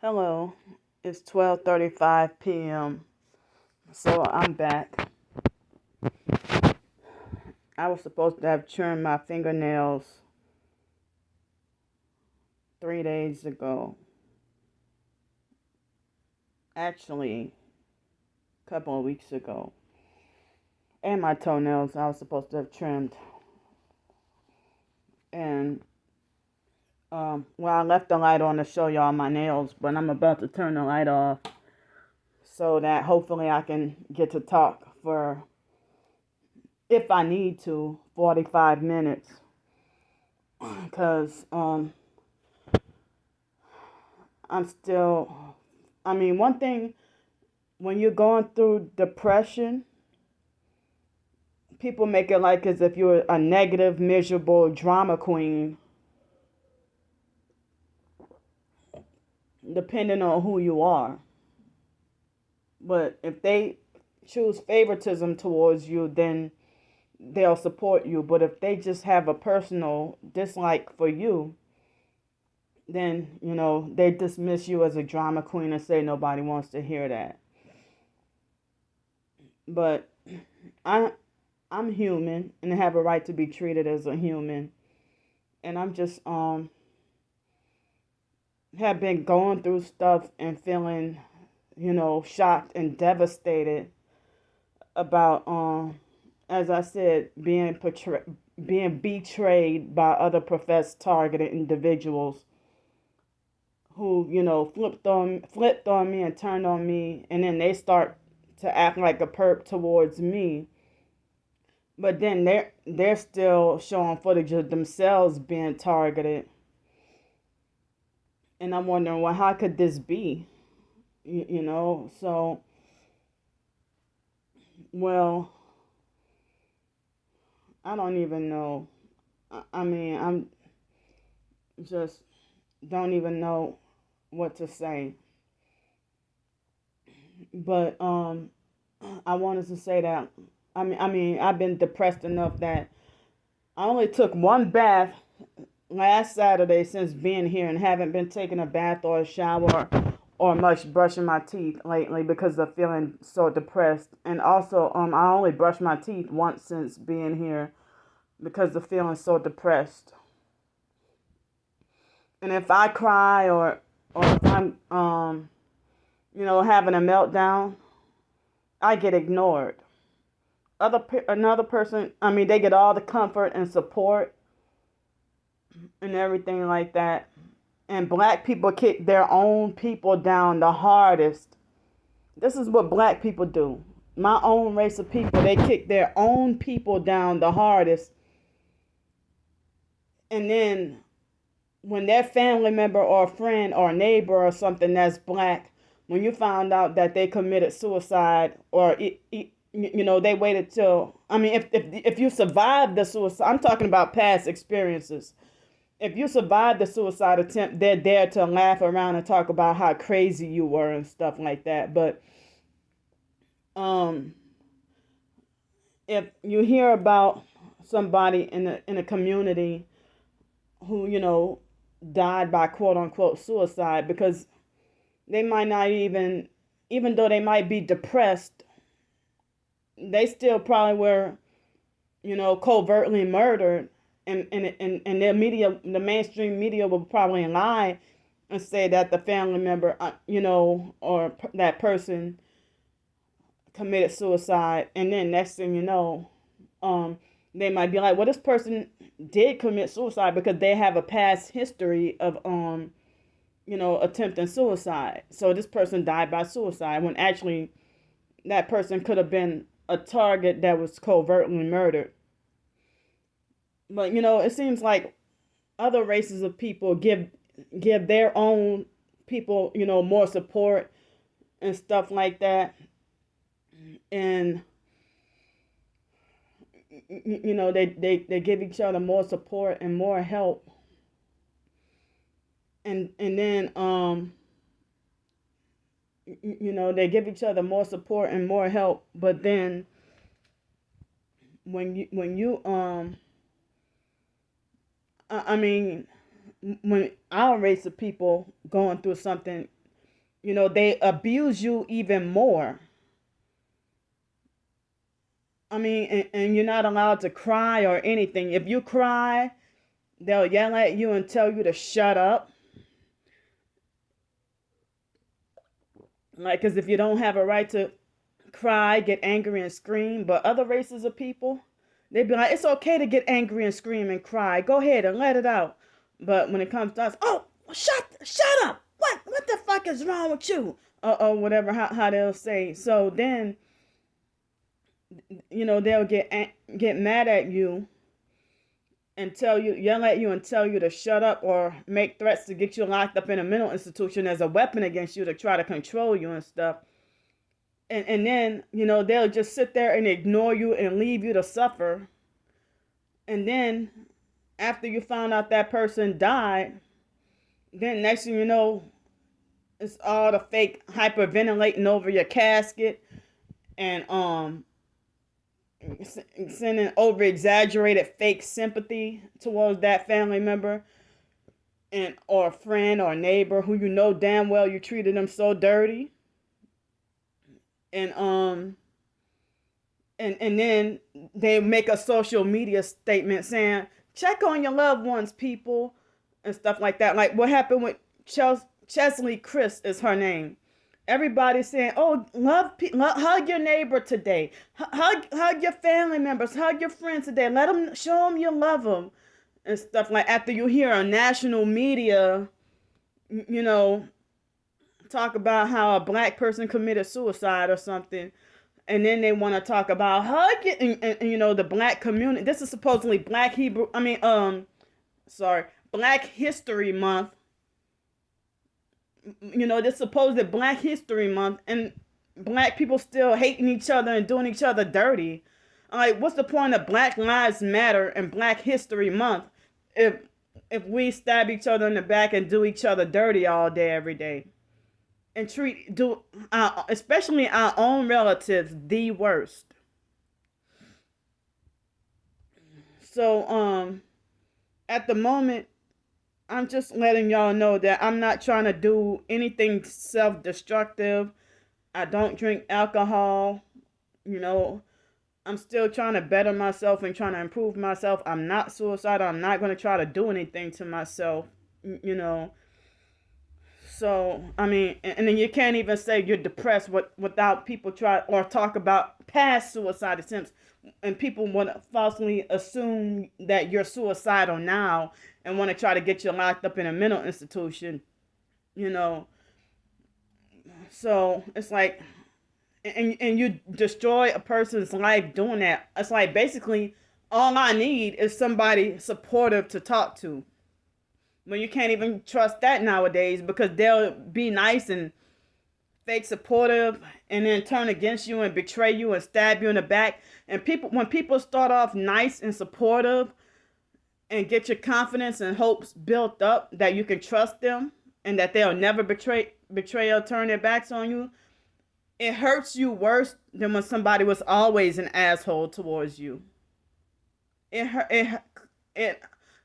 Hello, it's 12:35 p.m. So I'm back. I was supposed to have trimmed my fingernails 3 days ago. Actually, a couple of weeks ago. And my toenails I was supposed to have trimmed. And I left the light on to show y'all my nails, but I'm about to turn the light off so that hopefully I can get to talk for, if I need to, 45 minutes. Because one thing, when you're going through depression, people make it like as if you're a negative, miserable drama queen, depending on who you are. But if they choose favoritism towards you, then they'll support you. But if they just have a personal dislike for you, then, they dismiss you as a drama queen and say nobody wants to hear that. But I'm human and have a right to be treated as a human. And I'm just have been going through stuff and feeling, shocked and devastated about as I said, being betrayed by other professed targeted individuals who, flipped on me and turned on me, and then they start to act like a perp towards me. But then they're still showing footage of themselves being targeted. And I'm wondering, well, how could this be? So, well, I don't even know. I'm just don't even know what to say. But I wanted to say that I've been depressed enough that I only took one bath last Saturday since being here and haven't been taking a bath or a shower or much brushing my teeth lately because of feeling so depressed. And also, I only brushed my teeth once since being here because of feeling so depressed. And if I cry or if I'm having a meltdown, I get ignored. Another person, they get all the comfort and support and everything like that. And black people kick their own people down the hardest. This is what black people do. My own race of people, they kick their own people down the hardest. And then when their family member or friend or neighbor or something that's black, when you found out that they committed suicide or they waited till, if you survived the suicide, I'm talking about past experiences. If you survived the suicide attempt, they're there to laugh around and talk about how crazy you were and stuff like that. But if you hear about somebody in a community who died by quote unquote suicide, because they might not even though they might be depressed, they still probably were covertly murdered, and their media, the mainstream media, will probably lie and say that the family member or that person committed suicide. And then next thing you know, they might be like, well, this person did commit suicide because they have a past history of attempting suicide. So this person died by suicide, when actually that person could have been a target that was covertly murdered. But it seems like other races of people give their own people more support and stuff like that. And they give each other more support and more help. And then they give each other more support and more help. But then when when our race of people going through something they abuse you even more. I mean, and you're not allowed to cry or anything. If you cry, they'll yell at you and tell you to shut up. Like, because if you don't have a right to cry, get angry, and scream, but other races of people, they'd be like, it's okay to get angry and scream and cry. Go ahead and let it out. But when it comes to us, oh, shut up. What the fuck is wrong with you? Or whatever, how they'll say. So then, they'll get mad at you and yell at you and tell you to shut up, or make threats to get you locked up in a mental institution as a weapon against you to try to control you and stuff. And then, they'll just sit there and ignore you and leave you to suffer. And then after you found out that person died, then next thing you know, it's all the fake hyperventilating over your casket, and sending over exaggerated fake sympathy towards that family member, and or a friend or a neighbor who damn well you treated them so dirty. And and then they make a social media statement saying, check on your loved ones, people, and stuff like that. Like what happened with Chesley Chris is her name. Everybody's saying, oh, hug your neighbor today. Hug your family members. Hug your friends today. Show them you love them. And stuff like, after you hear on national media, talk about how a black person committed suicide or something. And then they want to talk about hugging and the black community. This is supposedly Black History Month. This supposed Black History Month, and black people still hating each other and doing each other dirty. Like, what's the point of Black Lives Matter and Black History Month if we stab each other in the back and do each other dirty all day, every day, and especially our own relatives the worst? So at the moment, I'm just letting y'all know that I'm not trying to do anything self-destructive. I don't drink alcohol. I'm still trying to better myself and trying to improve myself. I'm not suicidal. I'm not going to try to do anything to myself, So, I mean, and then you can't even say you're depressed without people try or talk about past suicide attempts. And people want to falsely assume that you're suicidal now and want to try to get you locked up in a mental institution, So it's like, and you destroy a person's life doing that. It's like, basically, all I need is somebody supportive to talk to. But you can't even trust that nowadays, because they'll be nice and fake supportive and then turn against you and betray you and stab you in the back. And when people start off nice and supportive and get your confidence and hopes built up that you can trust them and that they'll never betray or turn their backs on you, it hurts you worse than when somebody was always an asshole towards you. The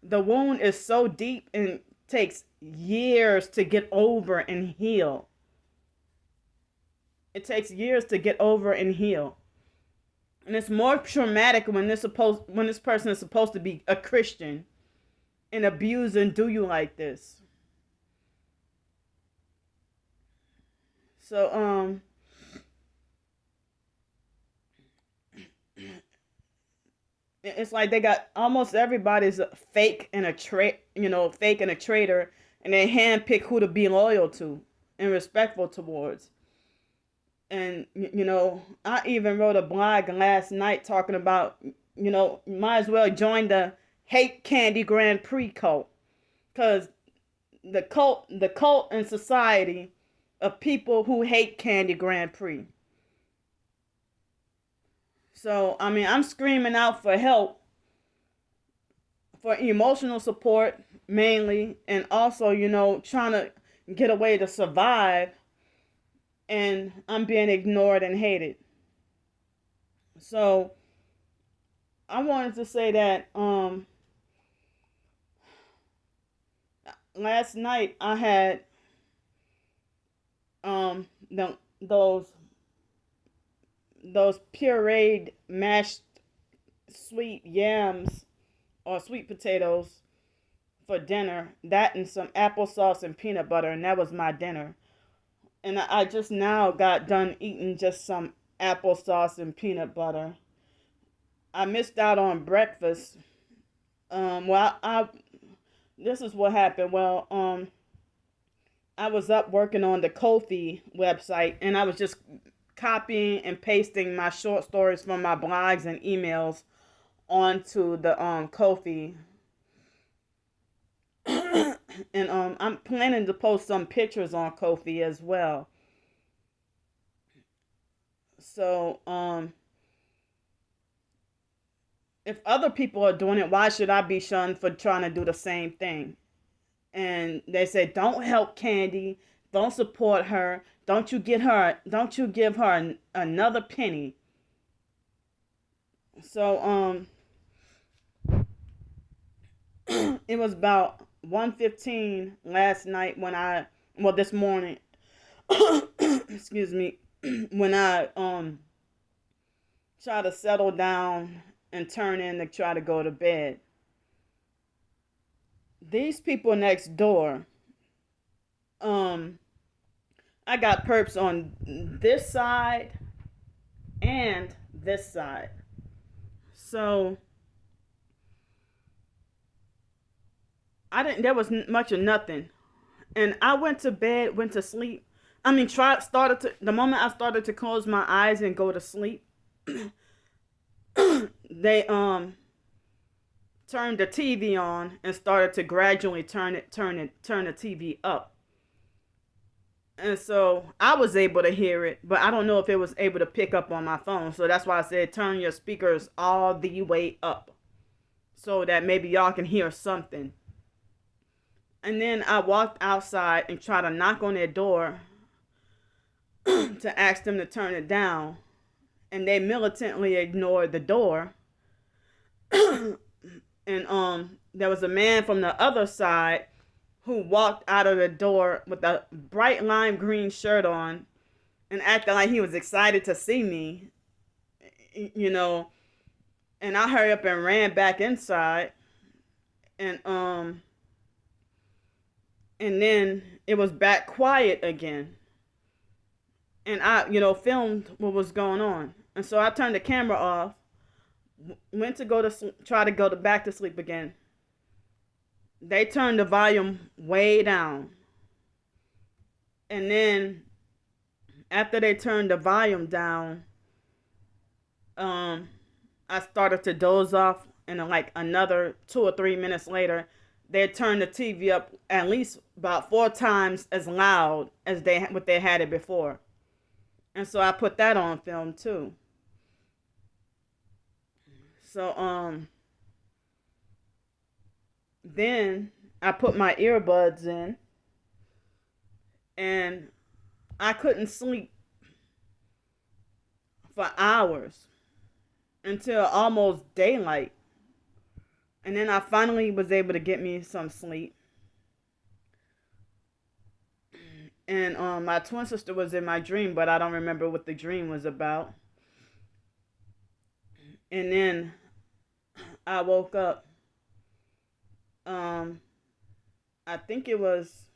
wound is so deep and takes years to get over and heal. It takes years to get over and heal. And it's more traumatic when this person is supposed to be a Christian and abuse and do you like this. So it's like they got almost everybody's fake and a traitor, and they handpick who to be loyal to and respectful towards. And I even wrote a blog last night talking about, might as well join the hate Candy Grandpre cult, because the cult and society of people who hate Candy Grandpre. So, I mean, I'm screaming out for help, for emotional support mainly, and also, trying to get a way to survive, and I'm being ignored and hated. So, I wanted to say that last night I had those pureed mashed sweet yams or sweet potatoes for dinner. That and some applesauce and peanut butter, and that was my dinner. And I just now got done eating just some applesauce and peanut butter. I missed out on breakfast. Well, I this is what happened. Well, I was up working on the Ko-fi website, and I was just copying and pasting my short stories from my blogs and emails onto the Ko-fi. And I'm planning to post some pictures on Ko-fi as well. So if other people are doing it, why should I be shunned for trying to do the same thing? And they say, don't help Candy, don't support her, don't you give her another penny. So it was about 1:15 last night this morning, excuse me, when I try to settle down and turn in to try to go to bed. These people next door, I got perps on this side and this side. So there was much of nothing. And I went to bed, went to sleep. The moment I started to close my eyes and go to sleep, they turned the TV on and started to gradually turn the TV up. And so I was able to hear it, but I don't know if it was able to pick up on my phone. So that's why I said turn your speakers all the way up so that maybe y'all can hear something. And then I walked outside and tried to knock on their door to ask them to turn it down. And they militantly ignored the door. And there was a man from the other side who walked out of the door with a bright lime green shirt on and acted like he was excited to see me, you know. And I hurried up and ran back inside, and then it was back quiet again. And I, filmed what was going on. And so I turned the camera off, went to try to go back to sleep again. They turned the volume way down. And then after they turned the volume down, I started to doze off, and then like another 2 or 3 minutes later, they turned the TV up at least about 4 times as loud as they had it before. And so I put that on film too. So then I put my earbuds in, and I couldn't sleep for hours until almost daylight. And then I finally was able to get me some sleep. And my twin sister was in my dream, but I don't remember what the dream was about. And then I woke up. I think it was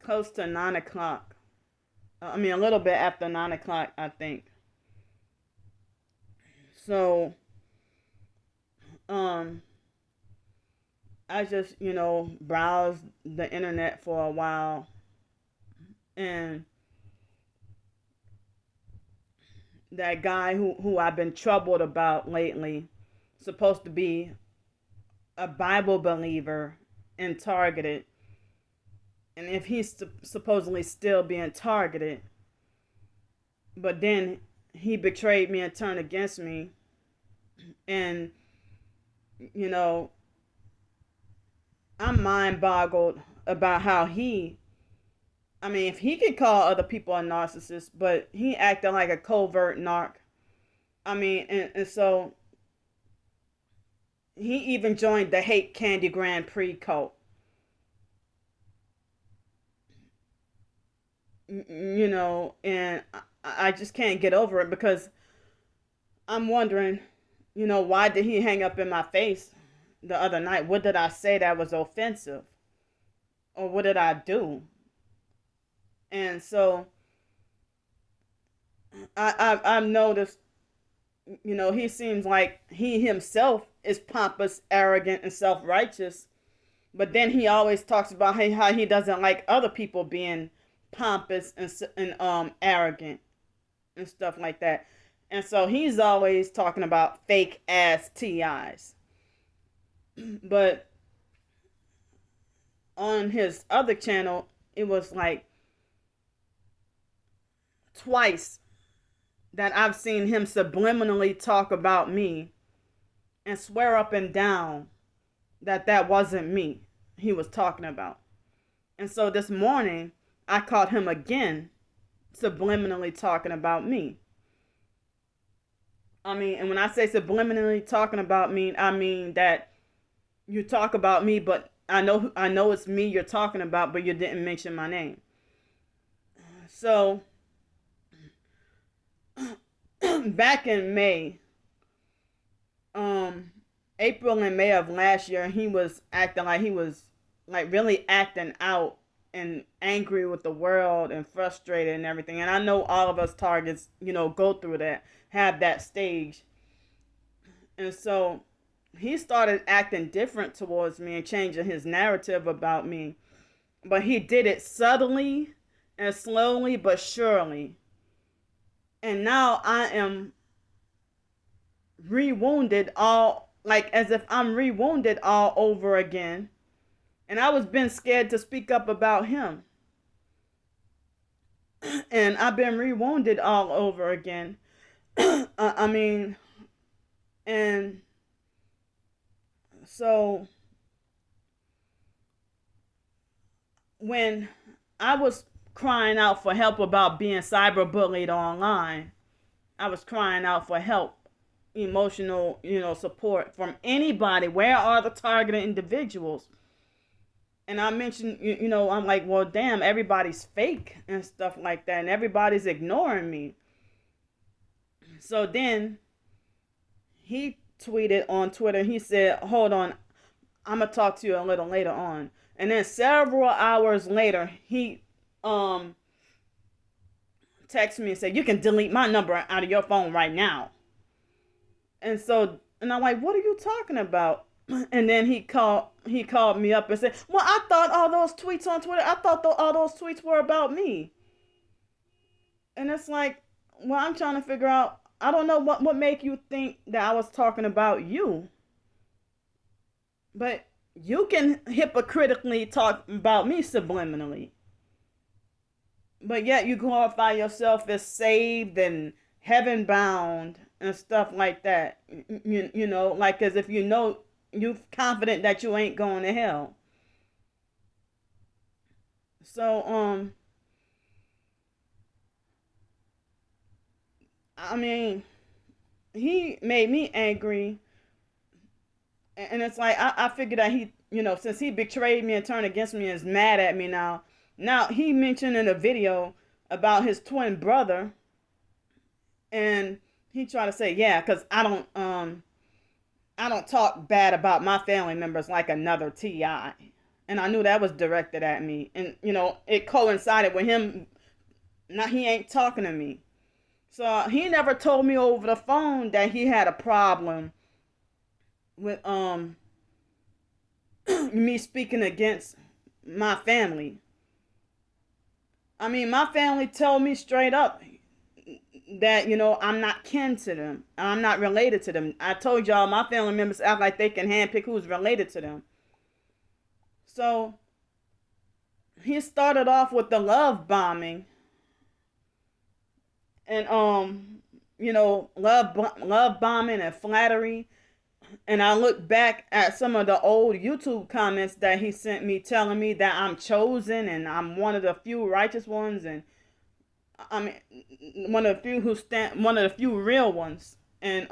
close to 9 o'clock. A little bit after 9 o'clock, I think. So, I just, browsed the internet for a while, and that guy who I've been troubled about lately, supposed to be a Bible believer and targeted, and if he's supposedly still being targeted, but then he betrayed me and turned against me, and I'm mind boggled about how if he could call other people a narcissist, but he acted like a covert narc. And so he even joined the hate Candy Grandpre cult. and I just can't get over it because I'm wondering, why did he hang up in my face the other night? What did I say that was offensive? Or what did I do? And so I've noticed, he seems like he himself is pompous, arrogant, and self righteous. But then he always talks about how he doesn't like other people being pompous and arrogant and stuff like that. And so he's always talking about fake ass TIs. But on his other channel, it was like twice that I've seen him subliminally talk about me and swear up and down that that wasn't me he was talking about. And so this morning, I caught him again subliminally talking about me. I mean, and when I say subliminally talking about me, I mean that you talk about me, but I know it's me you're talking about, but you didn't mention my name. So back in May, April and May of last year, he was acting like he was like really acting out and angry with the world and frustrated and everything. And I know all of us targets, go through that, have that stage. And so he started acting different towards me and changing his narrative about me. But he did it subtly and slowly but surely. And now I am re-wounded all, like as if I'm re-wounded all over again. And I was been scared to speak up about him. And I've been re-wounded all over again. I mean, and so when I was crying out for help about being cyberbullied online, I was crying out for help, emotional, support from anybody. Where are the targeted individuals? And I mentioned, I'm like, well, damn, everybody's fake and stuff like that, and everybody's ignoring me. So then he tweeted on Twitter, he said, hold on, I'm going to talk to you a little later on. And then several hours later, he texted me and said, you can delete my number out of your phone right now. And I'm like, what are you talking about? And then he called me up and said, well, I thought all those tweets on Twitter, all those tweets were about me. And it's like, well, I'm trying to figure out, I don't know what made you think that I was talking about you. But you can hypocritically talk about me subliminally. But yet you glorify yourself as saved and heaven bound and stuff like that. Like as if you're confident that you ain't going to hell. So, I mean, he made me angry. And it's like, I figured that he, since he betrayed me and turned against me and is mad at me now. Now, he mentioned in a video about his twin brother. And he tried to say, yeah, because I don't talk bad about my family members like another TI. And I knew that was directed at me. And, it coincided with him. Now he ain't talking to me. So he never told me over the phone that he had a problem with me speaking against my family. I mean, my family told me straight up that, I'm not kin to them. I'm not related to them. I told y'all my family members act like they can handpick who's related to them. So he started off with the love bombing. And love bombing and flattery. And I look back at some of the old YouTube comments that he sent me telling me that I'm chosen and I'm one of the few righteous ones, and I mean one of the few real ones, and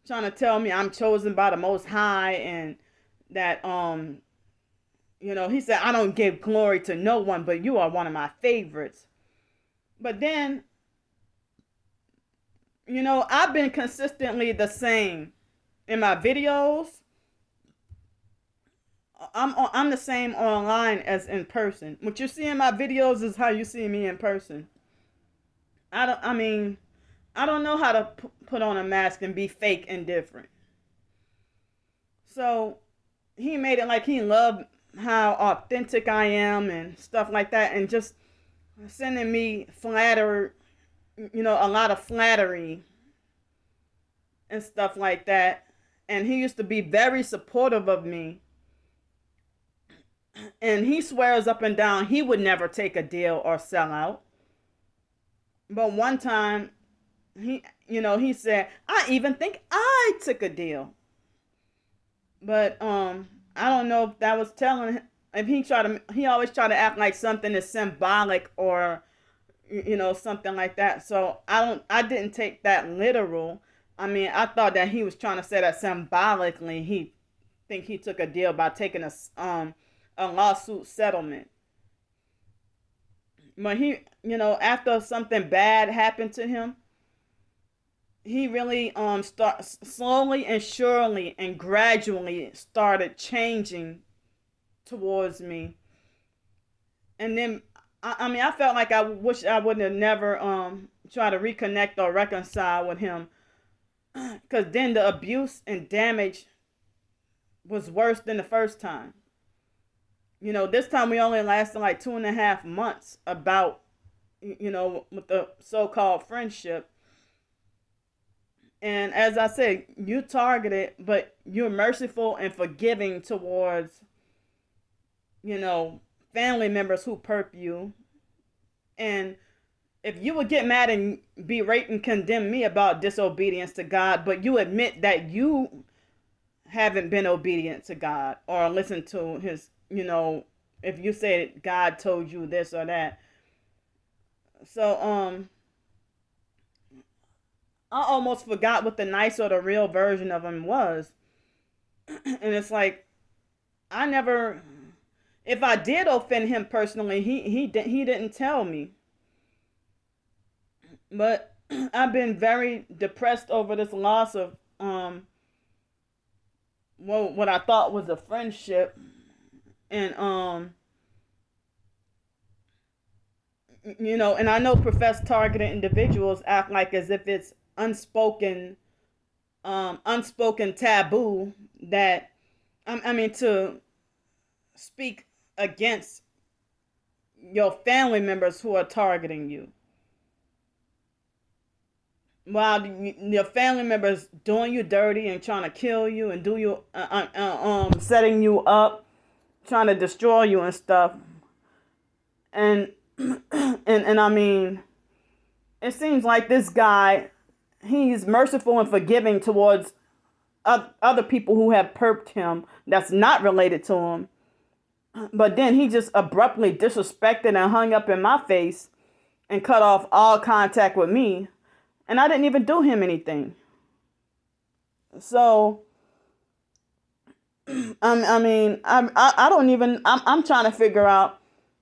trying to tell me I'm chosen by the Most High, and that he said I don't give glory to no one, but you are one of my favorites. But then, I've been consistently the same in my videos. I'm the same online as in person. What you see in my videos is how you see me in person. I mean, I don't know how to put on a mask and be fake and different. So he made it like he loved how authentic I am and stuff like that, and just sending me a lot of flattery and stuff like that. And he used to be very supportive of me. And he swears up and down he would never take a deal or sell out. But one time, he said, I even think I took a deal. But I don't know if that was telling, if he always tried to act like something is symbolic, or something like that. So I didn't take that literal. I mean, I thought that he was trying to say that symbolically he took a deal by taking a lawsuit settlement. But he, after something bad happened to him, he really start slowly and surely and gradually started changing towards me. And then I mean, I felt like I wish I wouldn't have never tried to reconnect or reconcile with him, because then the abuse and damage was worse than the first time. This time we only lasted like 2.5 months about, with the so-called friendship. And as I said, you targeted, but you're merciful and forgiving towards, family members who perp you. And if you would get mad and berate and condemn me about disobedience to God, but you admit that you haven't been obedient to God or listened to his, if you say God told you this or that. So, I almost forgot what the nice or the real version of him was. And it's like, I never, if I did offend him personally, he didn't tell me. But I've been very depressed over this loss of what I thought was a friendship. And and I know professed targeted individuals act like as if it's unspoken taboo that, I mean, to speak against your family members who are targeting you, while your family members doing you dirty and trying to kill you and do you setting you up, trying to destroy you and stuff. And and I mean, it seems like this guy, he's merciful and forgiving towards other people who have perped him that's not related to him. But then he just abruptly disrespected and hung up in my face and cut off all contact with me. And I didn't even do him anything. So, I don't even, I'm trying to figure out,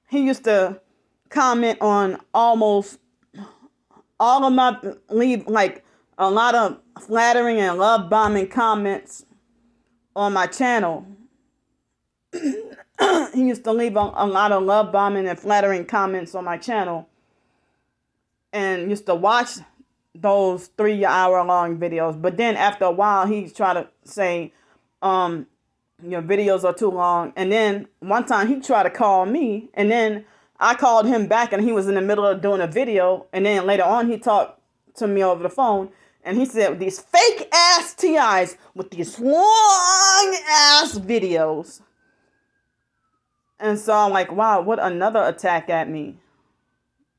he used to comment on almost all of my, leave like a lot of flattering and love bombing comments on my channel. He used to leave a lot of love bombing and flattering comments on my channel, and used to watch those 3-hour-long videos. But then after a while, he tried to say, your videos are too long. And then one time he tried to call me, and then I called him back, and he was in the middle of doing a video. And then later on, he talked to me over the phone, and he said, these fake ass TIs with these long ass videos. And so I'm like, wow, what another attack at me,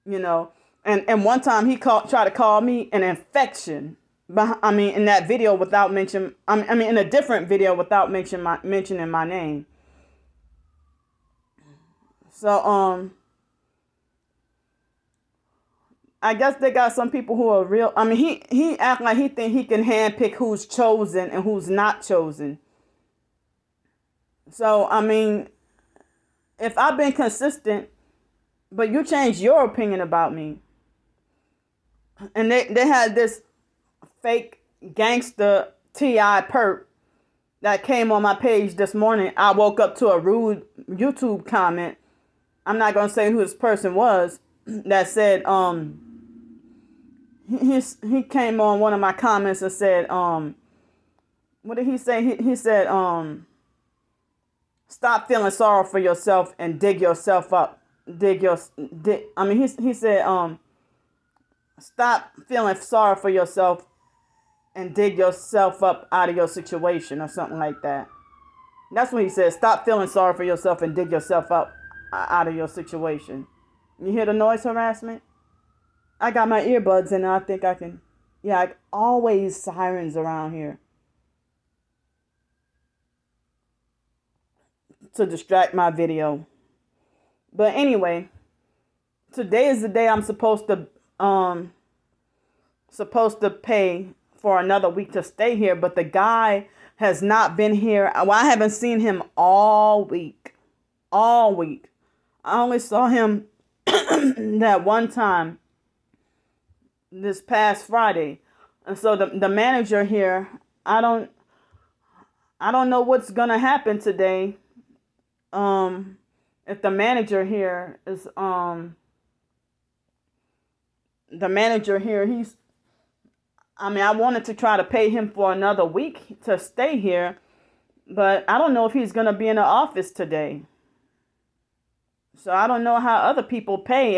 And one time he tried to call me an infection. But I mean, in that video without mention, I mean, in a different video without mentioning my name. So I guess they got some people who are real. I mean, he act like he think he can handpick who's chosen and who's not chosen. So I mean, if I've been consistent, but you changed your opinion about me, And they had this fake gangster T.I. perp that came on my page this morning. I woke up to a rude YouTube comment. I'm not gonna say who this person was that said he came on one of my comments and said what did he say? He said stop feeling sorrow for yourself and dig yourself up. He said stop feeling sorry for yourself and dig yourself up out of your situation or something like that. That's what he said. Stop feeling sorry for yourself and dig yourself up out of your situation. You hear the noise harassment? I got my earbuds in and I think I can. Yeah, always sirens around here to distract my video. But anyway, today is the day I'm supposed to pay for another week to stay here, but the guy has not been here. Well, I haven't seen him all week. All week. I only saw him that one time this past Friday. And so the manager here, I don't know what's gonna happen today. If the manager here is the manager here, I wanted to try to pay him for another week to stay here, but I don't know if he's going to be in the office today. So I don't know how other people pay